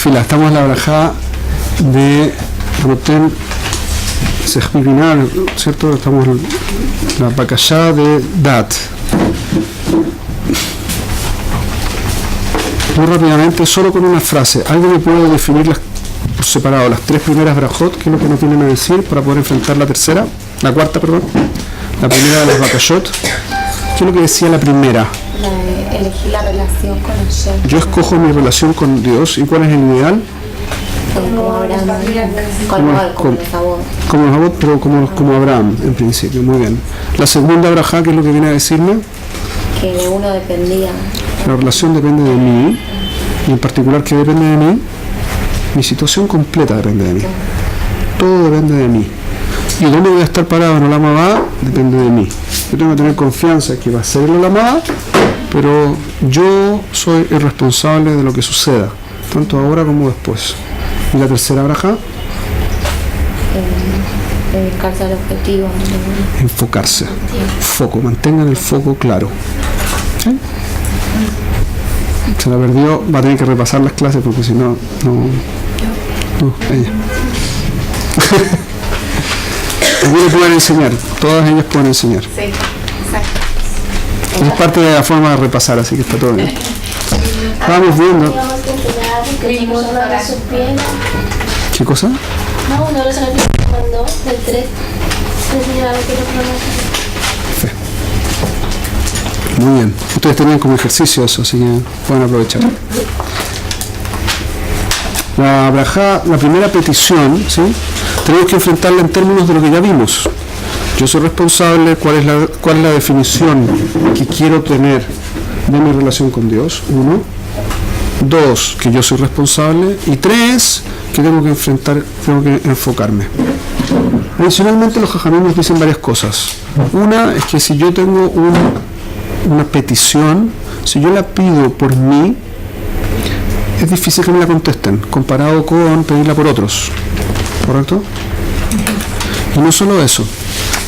Fila, estamos en la brajá de Roten Sejmirinal, ¿cierto? Estamos en la bakashá de Dat. Muy rápidamente, solo con una frase. ¿Alguien me puede definir por separado las tres primeras brajot? ¿Qué es lo que nos tienen a decir para poder enfrentar la cuarta, perdón? La primera de las bakashot. ¿Qué es lo que decía la primera? Elegí la relación con Hashem. Yo escojo mi relación con Dios. ¿Y cuál es el ideal? Como Abraham, como Jabot, pero como Abraham, en principio. Muy bien. La segunda brajá, ¿qué es lo que viene a decirme? Que de uno dependía. La relación depende de mí, y en particular, ¿qué depende de mí? Mi situación completa depende de mí. Todo depende de mí. ¿Y dónde voy a estar parado en Olam Haba? Depende de mí. Yo tengo que tener confianza que va a ser el Olam Haba, pero yo soy el responsable de lo que suceda, tanto ahora como después. ¿Y la tercera brajá? Dedicarse al objetivo. Enfocarse. Foco, mantengan el foco claro. ¿Sí? Se la perdió, va a tener que repasar las clases porque si no, ella. Algunos pueden enseñar, todas ellas pueden enseñar. Sí, exacto. Es parte de la forma de repasar, así que está todo bien. Vamos viendo. ¿Qué cosa? No, una oración que mandó del 3. Fe. Muy bien. Ustedes tenían como ejercicio eso, así que pueden aprovechar. La brajá, la primera petición, ¿sí? Tenemos que enfrentarla en términos de lo que ya vimos. Yo soy responsable, ¿cuál es la definición que quiero tener de mi relación con Dios? 1. 2, que yo soy responsable. Y 3, que tengo que enfocarme. Adicionalmente, los jajamim nos dicen varias cosas. Una es que si yo tengo una petición, si yo la pido por mí, es difícil que me la contesten, comparado con pedirla por otros. ¿Correcto? Y no solo eso.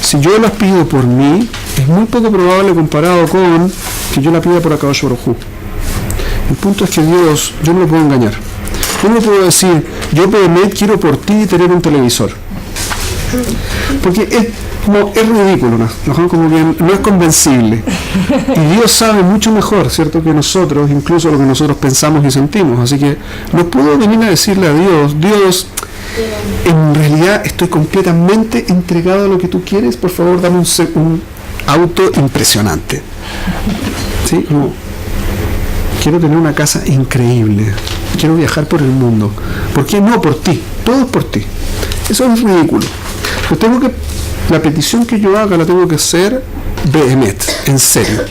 Si yo la pido por mí, es muy poco probable comparado con que yo la pida por Akadosh Baruj Hu. El punto es que Dios, yo no lo puedo engañar. Yo no puedo decir, yo quiero por ti tener un televisor. Porque es ridículo, ¿no? Como que no es convencible. Y Dios sabe mucho mejor, ¿cierto?, que nosotros, incluso lo que nosotros pensamos y sentimos. Así que no puedo venir a decirle a Dios, en realidad estoy completamente entregado a lo que tú quieres, por favor dame un auto impresionante. ¿Sí? Como, quiero tener una casa increíble, quiero viajar por el mundo. ¿Por qué no? Por ti, todo es por ti. Eso es ridículo. Pues la petición que yo haga la tengo que hacer behemet, en serio.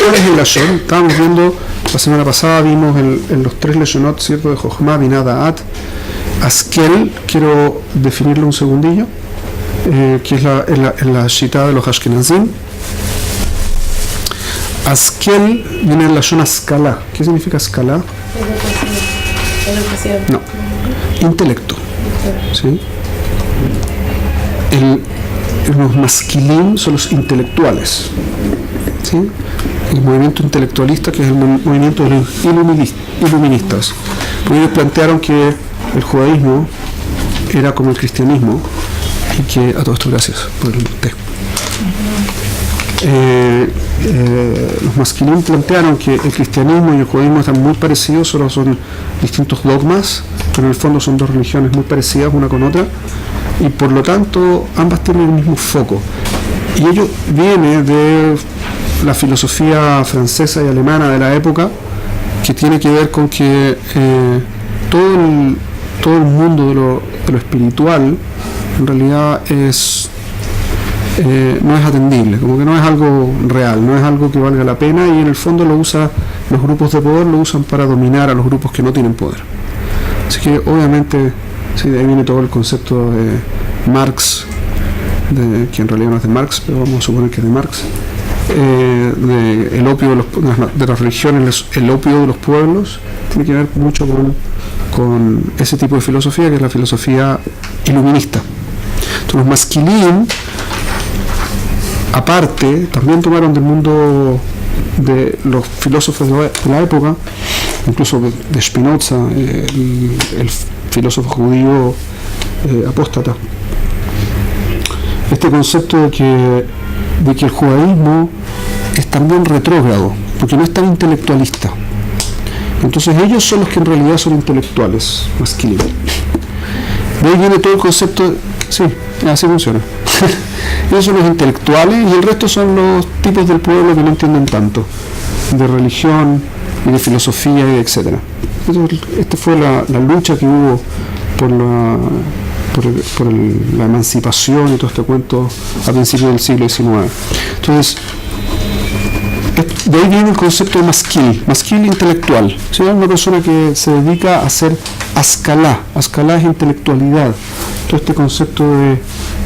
¿Cuál es el lashon? Estábamos viendo, la semana pasada vimos en los 3 lashonot, ¿cierto?, de Jochma, Binah, Da'at. Askel, quiero definirlo un segundillo, que es la shita de los Ashkenazim. Askel viene del lashon askala. ¿Qué significa askala? Educación. No, intelecto. ¿Sí? Los masquilín son los intelectuales. ¿Sí? El movimiento intelectualista, que es el movimiento de los iluministas. Porque ellos plantearon que el judaísmo era como el cristianismo y que, a todo esto gracias por el té. Los masquilín plantearon que el cristianismo y el judaísmo están muy parecidos, solo son distintos dogmas, pero en el fondo son dos religiones muy parecidas una con otra, y por lo tanto ambas tienen el mismo foco. Y ello viene de la filosofía francesa y alemana de la época, que tiene que ver con que todo el mundo de lo espiritual en realidad no es atendible, como que no es algo real, no es algo que valga la pena, y en el fondo los grupos de poder lo usan para dominar a los grupos que no tienen poder. Así que obviamente, sí, de ahí viene todo el concepto de Marx, que en realidad no es de Marx, pero vamos a suponer que es de Marx, el opio de las religiones, el opio de los pueblos, tiene que ver mucho con ese tipo de filosofía, que es la filosofía iluminista. Entonces los masquilín, aparte, también tomaron del mundo de los filósofos de la época incluso de Spinoza, el filósofo judío apóstata. Este concepto de que el judaísmo es también retrógrado, porque no es tan intelectualista. Entonces ellos son los que en realidad son intelectuales, masculinos. De ahí viene todo el concepto, sí, así funciona. Ellos son los intelectuales y el resto son los tipos del pueblo que no entienden tanto, de religión y de filosofía, etc. Esta fue la lucha que hubo por la emancipación y todo este cuento a principios del siglo XIX. Entonces, de ahí viene el concepto de masquil intelectual. ¿Sí? Una persona que se dedica a hacer ascalá. Ascalá es intelectualidad. Todo este concepto de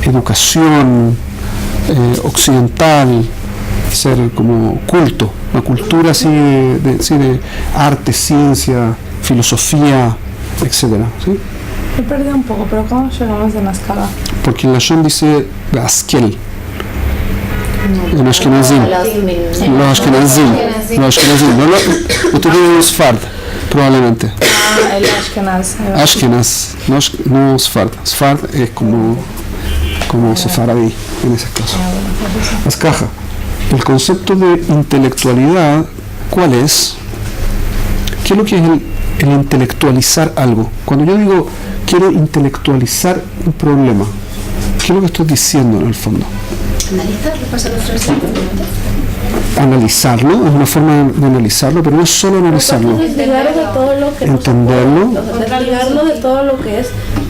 educación occidental, ser como culto, una cultura así de arte, ciencia, filosofía, etc. ¿Sí? Me perdí un poco, pero ¿cómo llegamos a Ascalá? Porque en la Shon dice Askel. En Ashkenazim. Los Ashkenazim. Usted tiene un Sfard, probablemente. El Ashkenaz. Ashkenaz, no Sfard. Sfard es como sefaradí en ese caso. Ascaja. El concepto de intelectualidad, ¿cuál es? ¿Qué es lo que es el intelectualizar algo? Cuando yo digo quiero intelectualizar un problema, ¿qué es lo que estoy diciendo en el fondo? Analizarlo, es una forma de analizarlo, pero no es solo analizarlo. Desligarlo de todo lo que entenderlo. Desligarlo de todo lo que es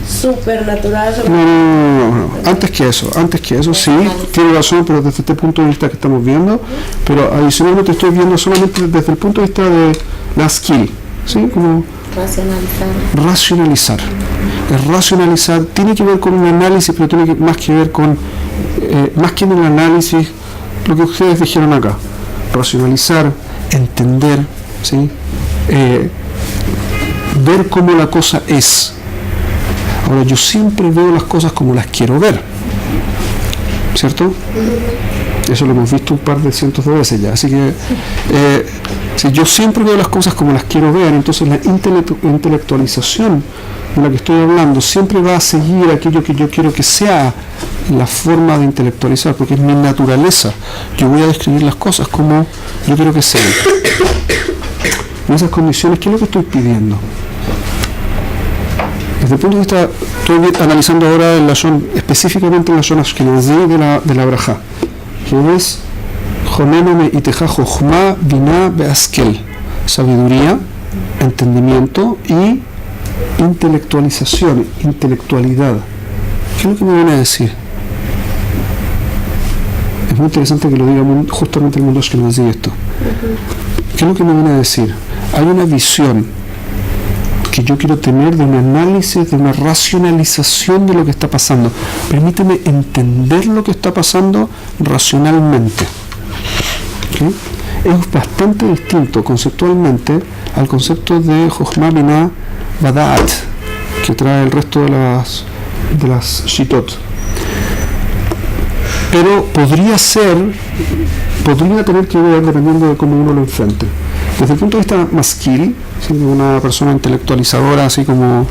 supernatural. No. Antes que eso, sí, tiene razón, pero desde este punto de vista que estamos viendo, pero adicionalmente estoy viendo solamente desde el punto de vista de la skill, ¿sí? Como racionalizar. El racionalizar tiene que ver con un análisis, pero tiene más que ver con, más que en el análisis, lo que ustedes dijeron acá. Racionalizar, entender, ¿sí? Ver cómo la cosa es. Ahora, yo siempre veo las cosas como las quiero ver, ¿cierto? Eso lo hemos visto un par de cientos de veces ya. Así que, si yo siempre veo las cosas como las quiero ver, entonces la intelectualización de la que estoy hablando siempre va a seguir aquello que yo quiero que sea la forma de intelectualizar, porque es mi naturaleza. Yo voy a describir las cosas como yo quiero que sean. En esas condiciones, ¿qué es lo que estoy pidiendo? Desde el punto de vista, estoy analizando ahora el lashon, específicamente el lashon ashkenazí de la brajá, que es Jonenome iteja jochma bina beaskel, sabiduría, entendimiento y intelectualización, intelectualidad. ¿Qué es lo que me viene a decir? Es muy interesante que lo diga justamente el mundo ashkenazí esto. ¿Qué es lo que me viene a decir? Hay una visión que yo quiero tener de un análisis, de una racionalización de lo que está pasando. Permíteme entender lo que está pasando racionalmente. ¿Okay? Es bastante distinto conceptualmente al concepto de Jochma Binah Badaat, que trae el resto de las Shitot. Pero podría tener que ver dependiendo de cómo uno lo enfrente. Desde el punto de vista masquil, ¿sí? De una persona intelectualizadora, así como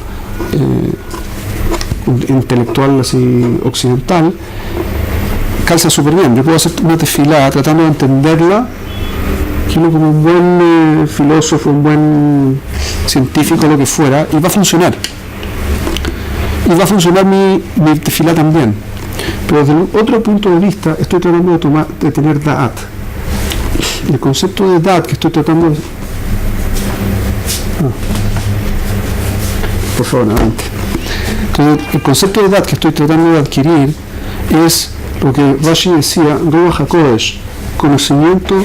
intelectual así occidental, calza súper bien. Yo puedo hacer una tefilá tratando de entenderla, como un buen filósofo, un buen científico, lo que fuera, y va a funcionar. Y va a funcionar mi tefilá también. Pero desde otro punto de vista, estoy tratando de tener da'at. El concepto de da'at que estoy tratando de... Por favor, adelante. Entonces, el concepto de da'at que estoy tratando de adquirir es lo que Rashi decía, Ruach HaKodesh, conocimiento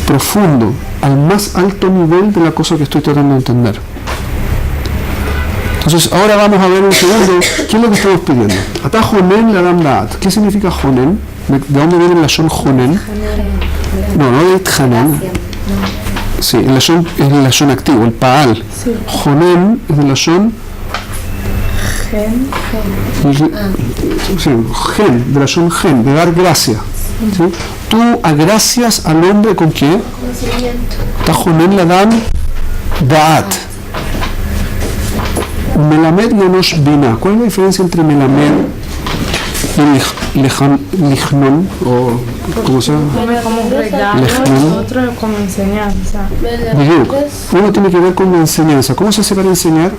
profundo, al más alto nivel de la cosa que estoy tratando de entender. Entonces, ahora vamos a ver un segundo, ¿qué es lo que estamos pidiendo? Atá Jonen la dam da'at. ¿Qué significa Jonen? ¿De dónde viene la Shon Jonen? No de Ithanen. Sí, el Lashon es el Lashon activo, el Paal. Jonen es el Lashon Gen, de Lashon Gen, de dar gracia. ¿Sí? Tú agracias al hombre con qué? Conocimiento. Tajonen la dan Da'at. Melamed Leonosh Bina. ¿Cuál es la diferencia entre Melamed y Lichnon? O ¿cómo se llama? Uno como un regalo, Lejano. otro como enseñanza. Biyuk. Uno tiene que ver con la enseñanza. ¿Cómo se hace para enseñar?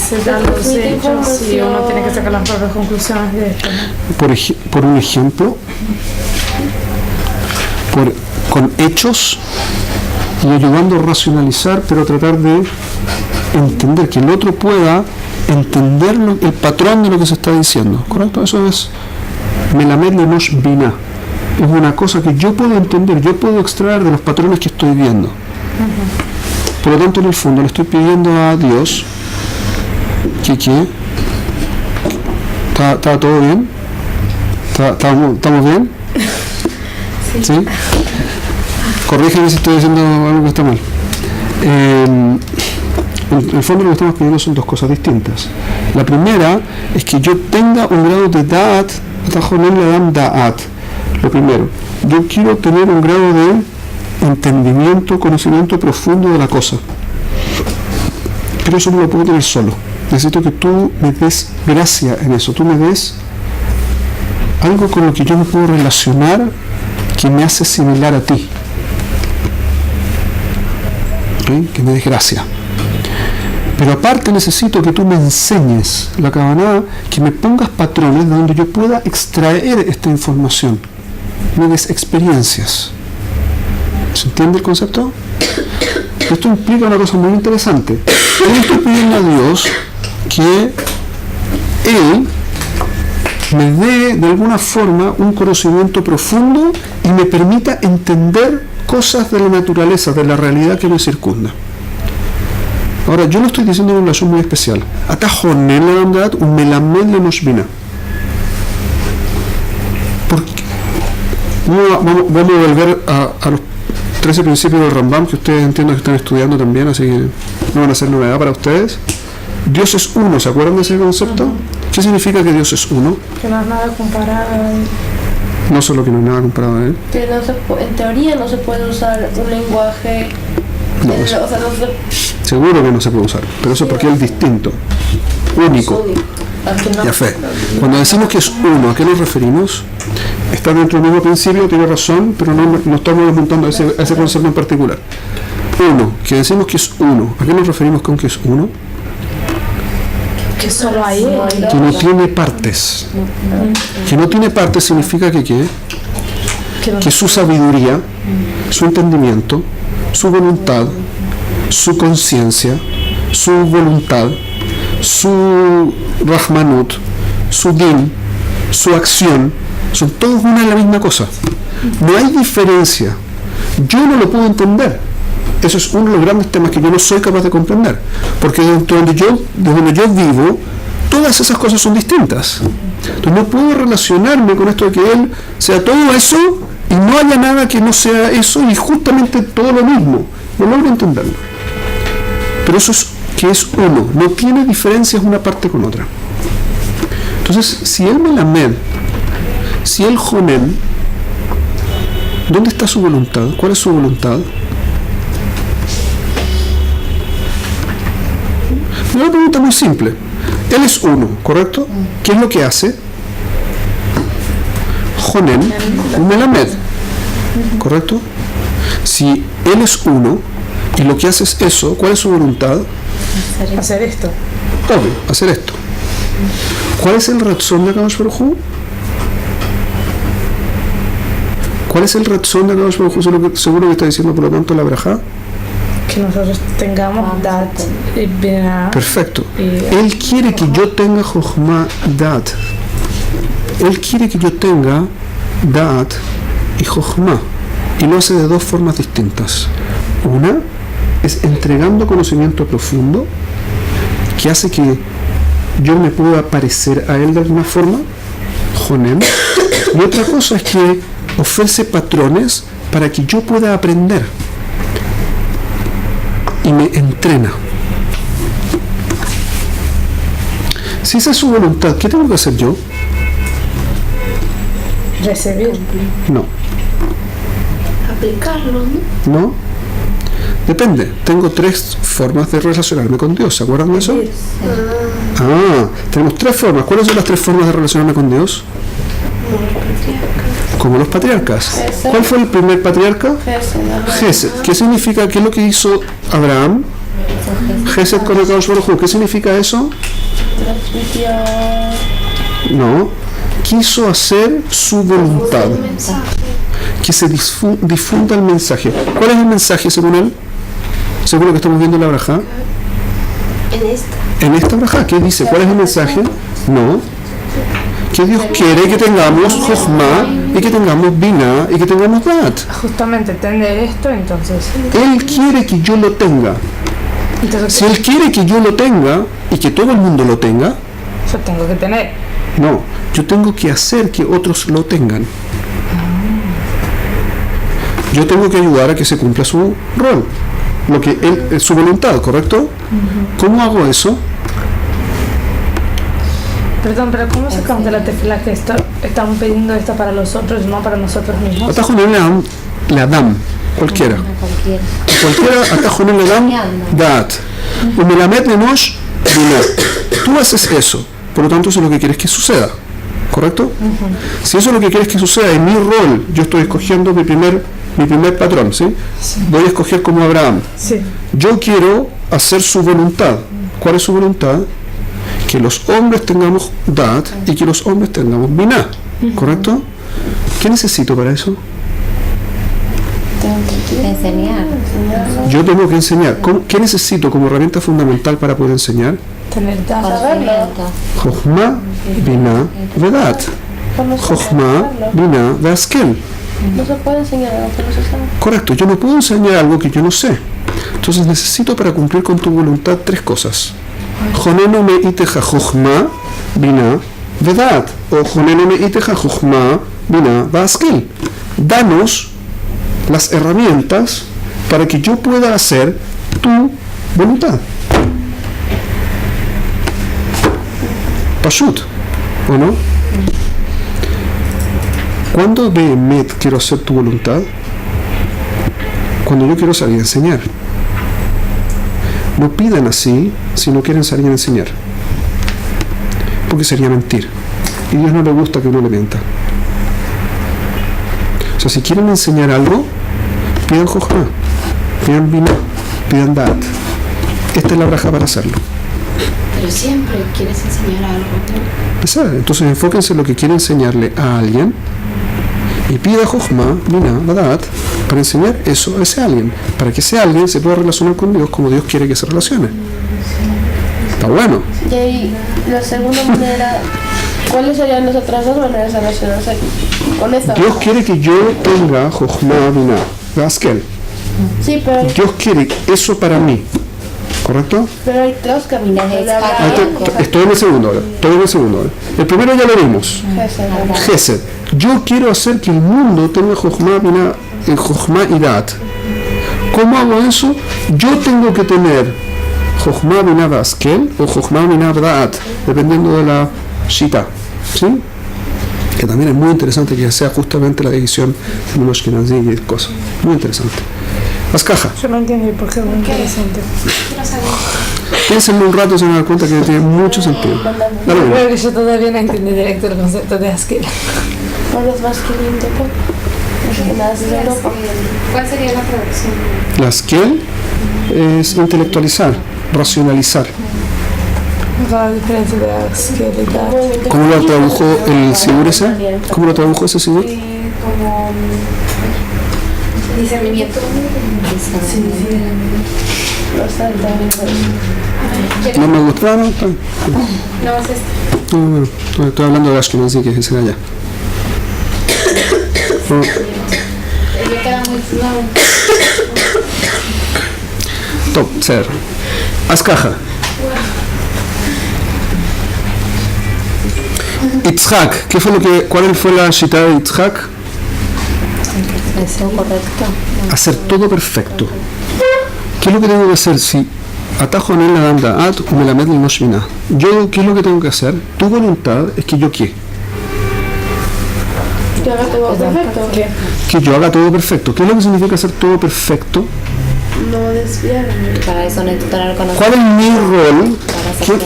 Se dan los hechos y uno tiene que sacar las propias conclusiones de esto, ¿no? Por un ejemplo, con hechos y ayudando a racionalizar, pero tratar de entender, que el otro pueda entender el patrón de lo que se está diciendo. ¿Correcto? Eso es Melamed Leonosh Bina. Es una cosa que yo puedo entender, yo puedo extraer de los patrones que estoy viendo. Por lo tanto, en el fondo, le estoy pidiendo a Dios que ¿está todo bien? ¿Estamos bien? ¿Sí? Corrígeme si estoy diciendo algo que está mal. En el fondo lo que estamos pidiendo son dos cosas distintas. La primera es que yo tenga un grado de Da'at, Da'at. Lo primero, yo quiero tener un grado de entendimiento, conocimiento profundo de la cosa. Pero eso no lo puedo tener solo. Necesito que tú me des gracia en eso, tú me des algo con lo que yo me puedo relacionar que me hace similar a ti. ¿Okay? Que me des gracia. Pero aparte necesito que tú me enseñes la Kavanah, que me pongas patrones de donde yo pueda extraer esta información, me des experiencias. ¿Se entiende el concepto? Esto implica una cosa muy interesante. Yo le estoy pidiendo a Dios que Él me dé de alguna forma un conocimiento profundo y me permita entender cosas de la naturaleza, de la realidad que me circunda. Ahora, yo lo estoy diciendo en una relación muy especial. Atajonen la bondad, un melamed le noshbina. Vamos a volver a los 13 principios del Rambam, que ustedes entiendo que están estudiando también, así que no van a ser novedad para ustedes. Dios es uno, ¿se acuerdan de ese concepto? ¿Qué significa que Dios es uno? Que no es nada comparado a él. No solo que no es nada comparado a él. Que no se en teoría no se puede usar un lenguaje. No, o sea, no se, seguro que no se puede usar, pero eso porque es distinto, único. Ya fe. Cuando decimos que es uno, ¿a qué nos referimos? Está dentro del mismo principio, tiene razón, pero no estamos desmontando a ese concepto en particular. Uno, que decimos que es uno, ¿a qué nos referimos con que es uno? Que solo hay él. Que no tiene partes. Que no tiene partes significa que ¿qué? Que su sabiduría, su entendimiento, su voluntad, su conciencia, su voluntad, su rahmanut, su din, su acción, son todos una y la misma cosa. No hay diferencia. Yo no lo puedo entender. Eso es uno de los grandes temas que yo no soy capaz de comprender. Porque de donde yo vivo, todas esas cosas son distintas. Entonces no puedo relacionarme con esto de que Él sea todo eso y no haya nada que no sea eso y justamente todo lo mismo. No logro entenderlo. Pero eso es que es uno. No tiene diferencias una parte con otra. Entonces, si Él Melamed, si Él Jonen, ¿dónde está su voluntad? ¿Cuál es su voluntad? Una pregunta muy simple. Él es uno, ¿correcto? ¿Qué es lo que hace? Jonen, un Melamed, ¿correcto? Si Él es uno y lo que hace es eso, ¿cuál es su voluntad? Hacer esto. Obvio, hacer esto. ¿Cuál es el razón de Akadosh Baruj Hu? ¿Cuál es el razón de Akadosh Baruj Hu? Seguro que está diciendo, por lo tanto, la Berajá. Que nosotros tengamos dat y Binah. Perfecto. Él quiere que yo tenga Jochma Dat. Él quiere que yo tenga Dat y Jochma. Y lo hace de dos formas distintas. Una es entregando conocimiento profundo que hace que yo me pueda parecer a él de alguna forma, Jonem. Y otra cosa es que ofrece patrones para que yo pueda aprender. Y me entrena. Si esa es su voluntad, ¿qué tengo que hacer yo? Recibir. No. Aplicarlo, ¿no? ¿No? Depende, tengo 3 formas de relacionarme con Dios, ¿se acuerdan de eso? Tenemos 3 formas. ¿Cuáles son las 3 formas de relacionarme con Dios? Como los patriarcas. ¿Cuál fue el primer patriarca? Gesed. ¿Qué significa? ¿Qué es lo que hizo Abraham? Gesed con el Kadosh Baruj Hu. ¿Qué significa eso? No. Quiso hacer su voluntad. Que se difunda el mensaje. ¿Cuál es el mensaje según él? Según lo que estamos viendo en la braja. En esta braja, ¿qué dice? ¿Cuál es el mensaje? No. Que Dios quiere que tengamos Jochma y que tengamos Binah y que tengamos Dat. Justamente entender esto, entonces. Él quiere que yo lo tenga. Entonces, Si Él quiere que yo lo tenga y que todo el mundo lo tenga, yo tengo que tener. no, yo tengo que hacer que otros lo tengan. Yo tengo que ayudar a que se cumpla su rol, lo que él, su voluntad, ¿correcto? ¿Cómo hago eso? Perdón, pero ¿cómo sacamos de la tefila que estamos pidiendo esto para los otros, no para nosotros mismos? Atajo en le Adam, cualquiera. Cualquiera, atajo en le Adam, Dat. Umelamet Nenosh, Binah. Tú haces eso, por lo tanto eso es lo que quieres que suceda, ¿correcto? Si eso es lo que quieres que suceda, en mi rol, yo estoy escogiendo mi primer patrón, ¿sí? Voy a escoger como Abraham. Sí. Yo quiero hacer su voluntad. ¿Cuál es su voluntad? Que los hombres tengamos Dat y que los hombres tengamos Binah, ¿correcto? ¿Qué necesito para eso? Enseñar. Yo tengo que enseñar. ¿Qué necesito como herramienta fundamental para poder enseñar? Tener datos. Conocimiento. Jochma, Binah, Vedat. Jochma, Binah, Veaskel. No se puede enseñar algo que no se sabe. Correcto, yo no puedo enseñar algo que yo no sé. Entonces necesito para cumplir con tu voluntad 3 cosas. Jonenu me iteja Jochma, Binah, Vedat. O Jonenu me iteja Jochma, Binah, Veaskel. Danos las herramientas para que yo pueda hacer tu voluntad. Pashut, ¿o no? ¿Cuándo Behemet quiero hacer tu voluntad? Cuando yo quiero salir a enseñar. No pidan así si no quieren salir a enseñar, porque sería mentir, y a Dios no le gusta que uno le mienta. O sea, si quieren enseñar algo, pidan Jochma, pidan Binah, pidan Dat. Esta es la braja para hacerlo. Pero siempre quieres enseñar algo, ¿no? Entonces enfóquense en lo que quiere enseñarle a alguien y pida Jochma, Binah, Dat para enseñar eso a ese alguien, para que ese alguien se pueda relacionar con Dios como Dios quiere que se relacione. Está bueno. Y ahí, la segunda manera, ¿cuáles serían las otras 2 maneras de relacionarse con esta? Dios quiere que yo tenga Jochma, Binah, Veaskel. Sí, pero Dios quiere eso para mí, ¿correcto? hay 3 caminos. Estoy en el segundo ahora. El primero ya lo vimos. Gesed. Yo quiero hacer que el mundo tenga Jochma, Binah, Jochma y Dat. ¿Cómo hago eso? Yo tengo que tener Jochma, Binah, Veaskel o Jochma, Binah, Dat, dependiendo de la Shita, ¿sí? Que también es muy interesante que sea justamente la división de los Ashkenazí y cosas. Muy interesante. Las cajas. Yo no entiendo por qué es muy interesante. Piénsenlo un rato y se van a dar cuenta que tiene mucho sentido. Dale, bueno. Creo que yo todavía no entendí directo el concepto de Askel. ¿Cuál es más que lindo? ¿Cuál sería la traducción? La skill es intelectualizar, racionalizar. La diferencia de Askel y Dat. ¿Cómo lo tradujo el Sigur ese? ¿Cómo lo tradujo ese Sigur? Como discernimiento. No me gustó, ¿no? No, es este. No, estoy hablando de Ashkenazí, que es ese de allá. No. Me queda muy claro. Top, ser. Haz caja. Itzhak, ¿cuál fue la shita de Itzhak? Eso correcto. Hacer todo perfecto. ¿Qué es lo que tengo que hacer si atajo en la danda at o me la meto en Moshvina? Yo, ¿qué es lo que tengo que hacer? Tu voluntad es que yo ¿qué? Que haga todo perfecto. Que yo haga todo perfecto. ¿Qué es lo que significa hacer todo perfecto? no desviarme. Para eso necesito tener ¿Cuál conocimiento. es mi rol?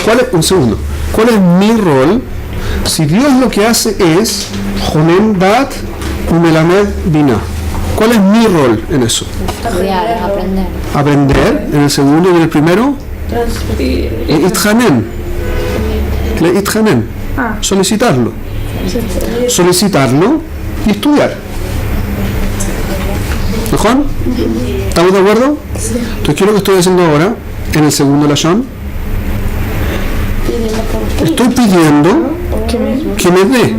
Para Un segundo. ¿Cuál es mi rol? Si Dios lo que hace es Jonen Dat Umelamed Bina. ¿Cuál es mi rol en eso? estudiar, aprender. Aprender en el segundo y en el primero. Transmitir. Ithanen. Le ithanen. Ah. Solicitarlo. Solicitarlo y estudiar. ¿Mejor? ¿Estamos de acuerdo? Entonces, ¿qué es lo que estoy haciendo ahora? En el segundo lashon. Estoy pidiendo que me dé.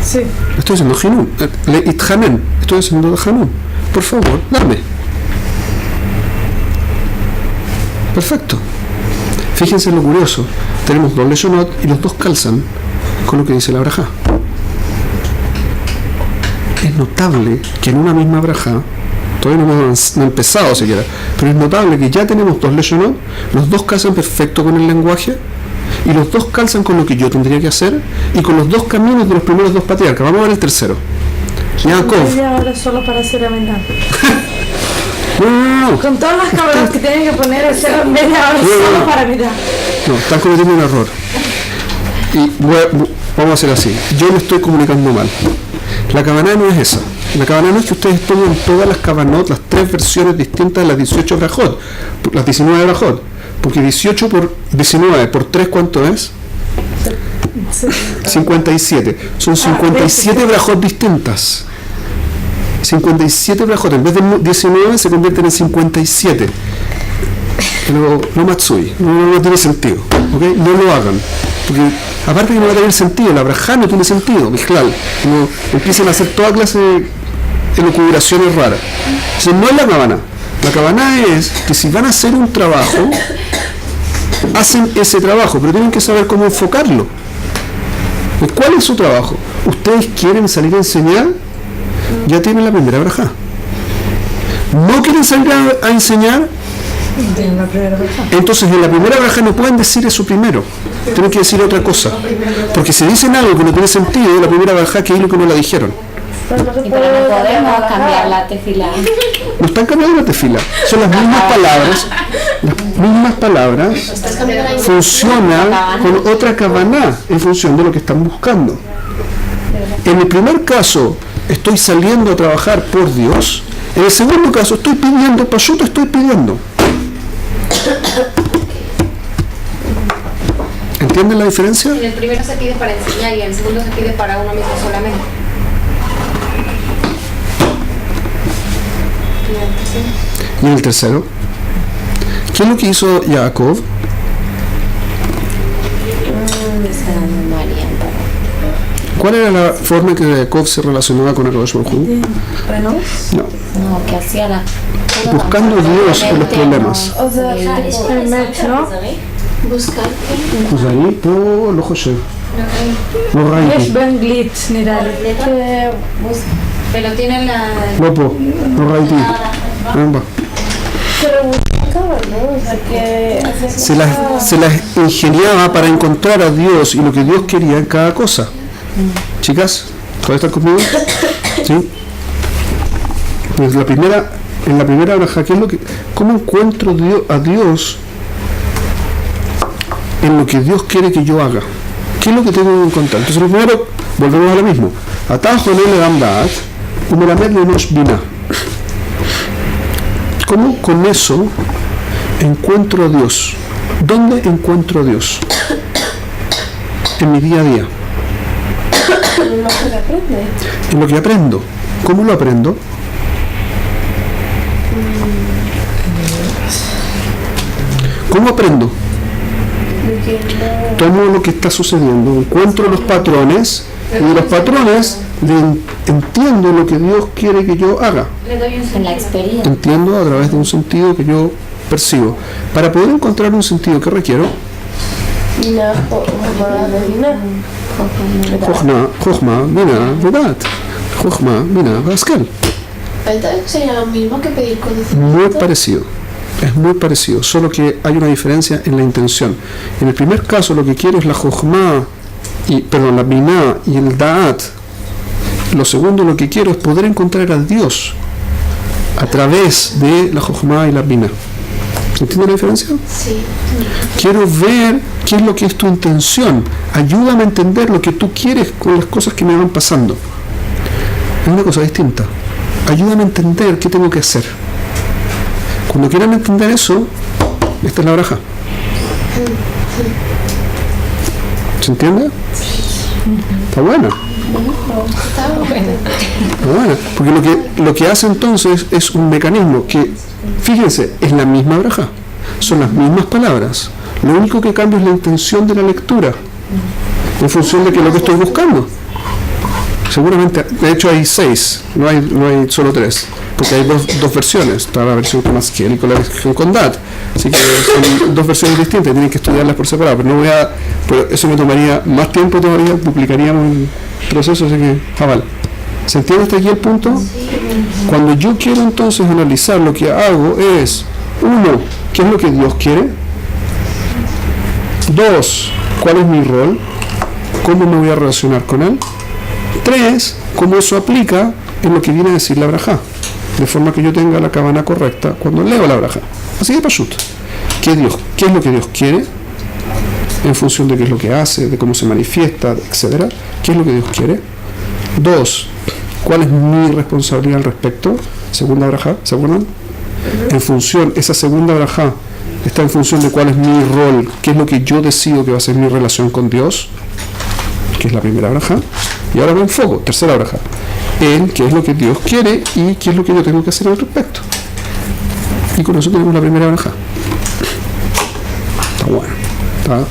Sí. Estoy haciendo jinun. Le ithanen. Estoy haciendo jinun. Por favor, dame. Perfecto. Fíjense lo curioso. Tenemos dos leshonot y los dos calzan con lo que dice la braja. Es notable que en una misma braja, todavía no hemos empezado siquiera, pero es notable que ya tenemos dos leshonot, los dos calzan perfecto con el lenguaje y los dos calzan con lo que yo tendría que hacer y con los dos caminos de los primeros dos patriarcas. Vamos a ver el tercero. Yaakov. Media hora solo para hacer amendar. No. Con todas las cabras que tienen que poner, hacer media hora solo para mirar. No, están cometiendo un error. Y vamos a hacer así. Yo me estoy comunicando mal. La cabana no es esa. La cabana no es que ustedes tomen todas las cabanot, las tres versiones distintas de las 18 brajot, las 19 brajot. Porque 18 por 19 por 3, ¿cuánto es? 57. Son 57 brajot distintas. 57 brajot. En vez de 19 se convierten en 57. No matsui, no tiene sentido, ¿okay? No lo hagan, porque aparte que no va a tener sentido, la braja no tiene sentido, Mijlal, no empiezan a hacer toda clase de elucubraciones raras. Entonces no es la cabana es que si van a hacer un trabajo, hacen ese trabajo, pero tienen que saber cómo enfocarlo. ¿Cuál es su trabajo? ¿Ustedes quieren salir a enseñar? Ya tienen la primera braja. ¿No quieren salir a enseñar? Entonces en la primera braja no pueden decir eso primero, tienen que decir otra cosa, porque si dicen algo que no tiene sentido, la primera braja que es lo que no la dijeron. Pero no podemos cambiar la tefila. No están cambiando la tefila, son las mismas palabras funcionan con otra kavaná en función de lo que están buscando. En el primer caso estoy saliendo a trabajar por Dios, en el segundo caso estoy pidiendo, payuto estoy pidiendo. ¿Entienden la diferencia? En el primero se pide para enseñar y en el segundo se pide para uno mismo solamente. Y en el tercero, ¿qué es lo que hizo Jacob? ¿Cuál era la forma en que Jacob se relacionaba con Akadosh Baruj Hu? No. No, que hacía la... Buscando a Dios en los problemas. O sea, tipo, El match, ¿no? Buscar Kuzari, no lo חושב. לא יש ראיתי. באנגלית נראה לי. que Pero tiene la... לא פה, לא ראיתי. אין בה. pero buscaba, ¿no? O sea, que Se las ingeniaba para encontrar a Dios y lo que Dios quería en cada cosa. Chicas, ¿todavía están conmigo? ¿Sí? Pues en la primera braja, ¿cómo encuentro a Dios en lo que Dios quiere que yo haga? ¿Qué es lo que tengo que encontrar? Entonces, lo primero, volvemos a lo mismo. Atajo en el Amdaat, Umelamed Lenosh Bina. ¿Cómo con eso encuentro a Dios? ¿Dónde encuentro a Dios? En mi día a día. no se le aprende. En lo que aprendo. ¿Cómo lo aprendo? ¿Cómo aprendo? Tomo lo que está sucediendo, encuentro los patrones y de los patrones entiendo lo que Dios quiere que yo haga. En la experiencia. Entiendo a través de un sentido que yo percibo. Para poder encontrar un sentido que requiero, Mina, o Mina. Jochma, Mina, Vedat. Jochma, Mina, Vaskel. sería lo mismo que pedir conocimiento. Muy parecido. Es muy parecido, solo que hay una diferencia en la intención. En el primer caso lo que quiero es la Jochma, la Binah y el Da'at. Lo segundo lo que quiero es poder encontrar a Dios a través de la Jochma y la Bina. ¿Entiendes la diferencia? Sí. Quiero ver qué es lo que es tu intención. Ayúdame a entender lo que tú quieres con las cosas que me van pasando. Es una cosa distinta. Ayúdame a entender qué tengo que hacer. Cuando quieran entender eso, esta es la braja. ¿Se entiende? Está buena. Está buena. Porque lo que hace entonces es un mecanismo que, fíjense, es la misma braja. Son las mismas palabras. Lo único que cambia es la intención de la lectura. En función de que es lo que estoy buscando. Seguramente, de hecho hay 6, no hay solo 3, porque hay dos versiones. Está la versión con Askel y con la versión con Dat, así que son 2 versiones distintas, tienen que estudiarlas por separado, pero eso me tomaría más tiempo todavía, duplicaríamos el proceso, así que javal. ¿Se entiende hasta aquí el punto? Cuando yo quiero entonces analizar, lo que hago es, 1, ¿qué es lo que Dios quiere? 2, ¿cuál es mi rol? ¿Cómo me voy a relacionar con Él? 3, cómo eso aplica en lo que viene a decir la braja, de forma que yo tenga la cabana correcta cuando leo la braja. Así de pashut. ¿Qué es lo que Dios quiere? En función de qué es lo que hace, de cómo se manifiesta, etc. ¿Qué es lo que Dios quiere? 2, ¿cuál es mi responsabilidad al respecto? Segunda braja, ¿se acuerdan? En función, esa segunda braja está en función de cuál es mi rol, qué es lo que yo decido que va a ser mi relación con Dios, que es la primera braja. Y ahora me enfoco, tercera braja, en qué es lo que Dios quiere y qué es lo que yo tengo que hacer al respecto. Y con eso tenemos la primera braja. Está bueno. Está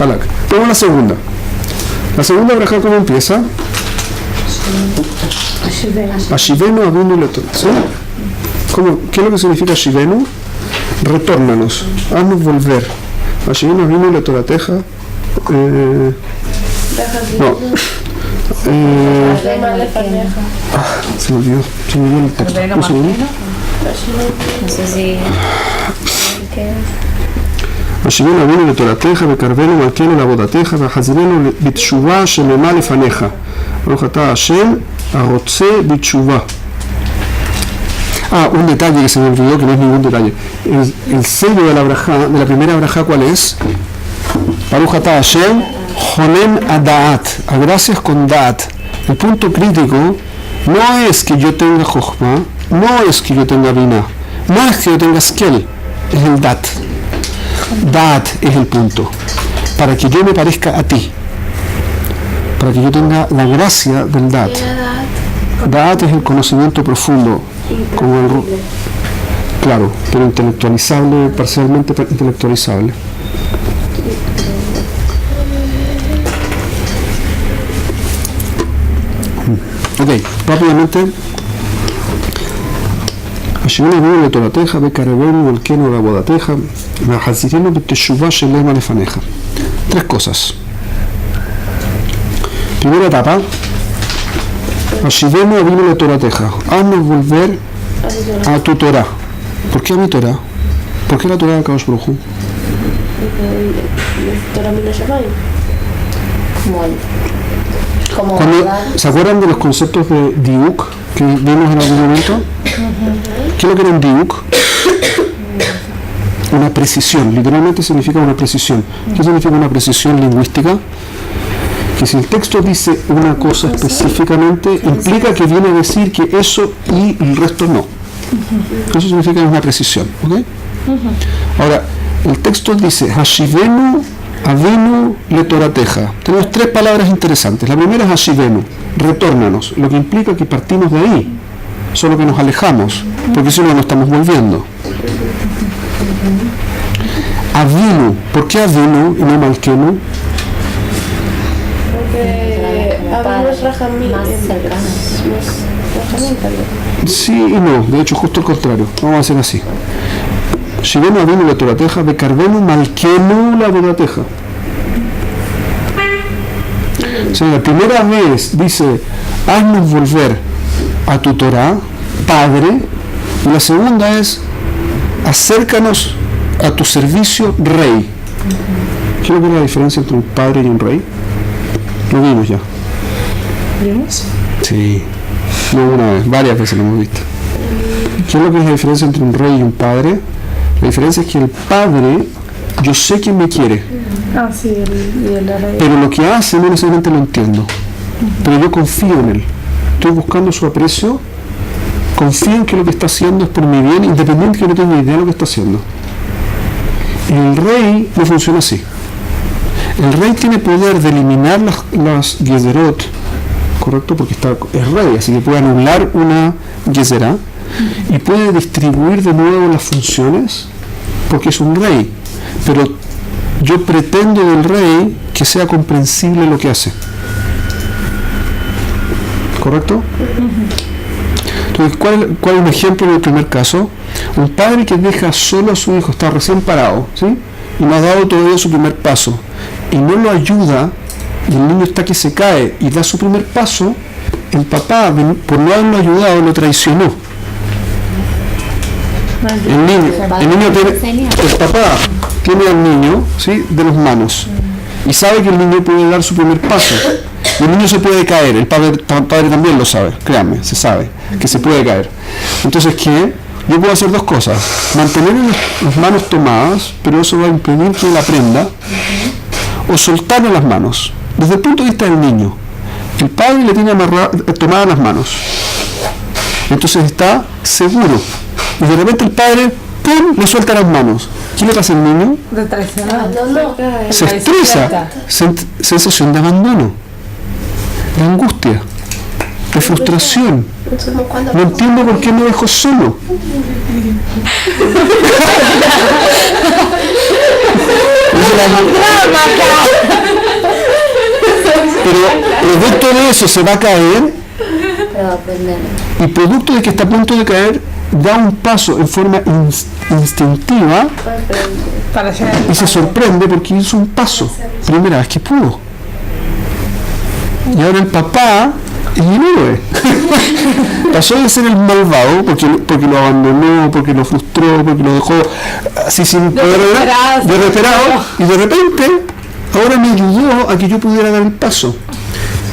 halak. Tenemos la segunda. La segunda braja, ¿cómo empieza? Ashivenu avinu letorah. ¿Sí? ¿Qué es lo que significa Ashivenu? Retórnanos, haznos volver. Ashivenu avinu letorateja. No. Se me olvidó el texto. Un segundo. No sé si... Ashivenu avinu letorateja, bekarvenu malkenu lavodateja, vahazirenu bitshuva shenema lefaneja. Baruch atah Hashem arotze bitshuva. Un detalle que se me olvidó, que no es ningún detalle. El sello de la braja, de la primera braja, ¿cuál es? Baruch atah Hashem Jonem Adaat, a gracias con Daat. El punto crítico no es que yo tenga Jochma, no es que yo tenga Bina, no es que yo tenga Skel, es el Dat. Daat es el punto. Para que yo me parezca a ti, para que yo tenga la gracia del Dat. Daat es el conocimiento profundo, como el, claro, pero intelectualizable, parcialmente intelectualizable. Ok, rápidamente. Ashivenu avinu letorateja, bekarvenu malkenu lavodateja, vahazirenu beteshuvah shelema lefaneja. 3 cosas. Primera etapa. Ashivenu avinu letorateja, haznos volver a tu Torah. ¿Por qué a mi Torah? ¿Por qué la Torah de Kadosh Baruj Hu? ¿Se acuerdan de los conceptos de diuk que vimos en algún momento? ¿Qué es lo que era un diuk? Una precisión, literalmente significa una precisión. ¿Qué significa una precisión lingüística? Que si el texto dice una cosa específicamente, implica que viene a decir que eso y el resto no. Eso significa una precisión, ¿ok? Ahora, el texto dice Hashivenu avinu letorateja. Tenemos 3 palabras interesantes. La primera es Hashivenu, retórnanos, lo que implica que partimos de ahí, solo que nos alejamos, porque si no nos estamos volviendo. Avinu, ¿por qué avinu y no malkenu? Porque avinu es rajamín. Más cercano. Sí y no, de hecho justo el contrario. Vamos a hacer así. Shivenu avinu letorateja, bekarvenu malkenu lavodateja. O sea, la primera vez dice, haznos volver a tu Torah, Padre, y la segunda es, acércanos a tu servicio, Rey. ¿Qué es la diferencia entre un padre y un rey? Lo vimos ya. ¿Vimos? Sí, no una vez, varias veces lo hemos visto. ¿Qué es lo que es la diferencia entre un rey y un padre? La diferencia es que el padre, yo sé que me quiere, Ah, sí, y el rey. pero lo que hace no necesariamente lo entiendo. Pero yo confío en él. Estoy buscando su aprecio, confío en que lo que está haciendo es por mi bien, independiente que no tenga idea de lo que está haciendo. El rey no funciona así. El rey tiene poder de eliminar las gezerot, ¿correcto? Porque es rey, así que puede anular una gezerá y puede distribuir de nuevo las funciones porque es un rey. Pero yo pretendo del rey que sea comprensible lo que hace. ¿Correcto? Entonces, ¿cuál es un ejemplo del primer caso? Un padre que deja solo a su hijo, está recién parado, ¿sí? Y no ha dado todavía su primer paso, y no lo ayuda, y el niño está que se cae, y da su primer paso, el papá, por no haberlo ayudado, lo traicionó. El papá tiene al niño, ¿sí?, de las manos, y sabe que el niño puede dar su primer paso. El niño se puede caer, el padre también lo sabe, créanme, se sabe que se puede caer. Entonces, ¿qué? Yo puedo hacer dos cosas: mantener las manos tomadas, pero eso va a impedir que él aprenda, o soltarle las manos. Desde el punto de vista del niño, el padre le tiene tomadas las manos, entonces está seguro, y de repente el padre, ¡pum!, le suelta las manos. ¿Qué le pasa al niño? De traicionar. Se estresa, sensación de abandono, de angustia, de frustración. No entiendo por qué me dejo solo. Pero producto de eso se va a caer, y producto de que está a punto de caer, da un paso en forma instintiva y se sorprende porque hizo un paso, primera vez que pudo. Y ahora el papá es el héroe. Pasó de ser el malvado porque lo abandonó, porque lo frustró, porque lo dejó así sin poder desesperado, y de repente ahora me ayudó a que yo pudiera dar el paso.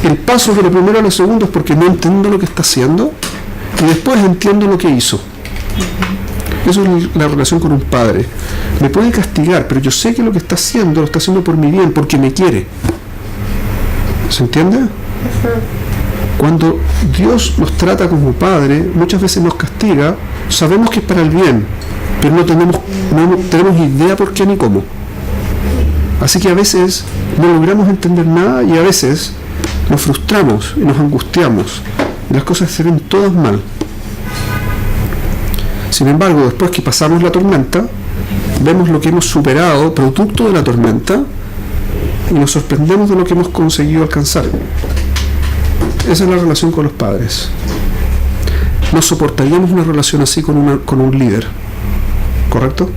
El paso de lo primero a lo segundo es porque no entiendo lo que está haciendo, y después entiendo lo que hizo. Eso es la relación con un padre. Me puede castigar, pero yo sé que lo que está haciendo lo está haciendo por mi bien, porque me quiere. ¿Se entiende? Cuando Dios nos trata como padre, muchas veces nos castiga, sabemos que es para el bien, pero no tenemos idea por qué ni cómo. Así que a veces no logramos entender nada, y a veces nos frustramos y nos angustiamos, y las cosas se ven todas mal. Sin embargo, después que pasamos la tormenta, vemos lo que hemos superado producto de la tormenta, y nos sorprendemos de lo que hemos conseguido alcanzar. Esa es la relación con los padres. No soportaríamos una relación así con un líder, ¿correcto?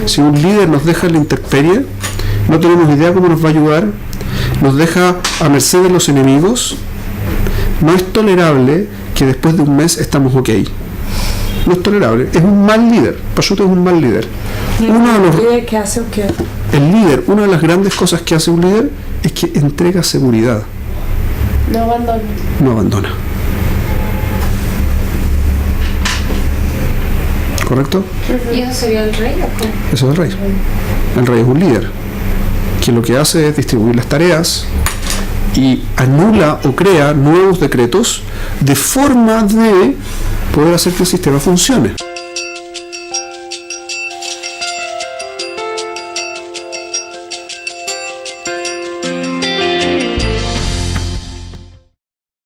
Si un líder nos deja en la intemperie, no tenemos idea cómo nos va a ayudar, nos deja a merced de los enemigos, no es tolerable que después de un mes estamos ok. No es tolerable, es un mal líder. Pashuto es un mal líder. ¿Qué hace o qué? El líder, una de las grandes cosas que hace un líder es que entrega seguridad. No abandona. ¿Correcto? ¿Y eso sería el rey o cómo? Eso es el rey. El rey es un líder que lo que hace es distribuir las tareas y anula o crea nuevos decretos de forma de poder hacer que el sistema funcione.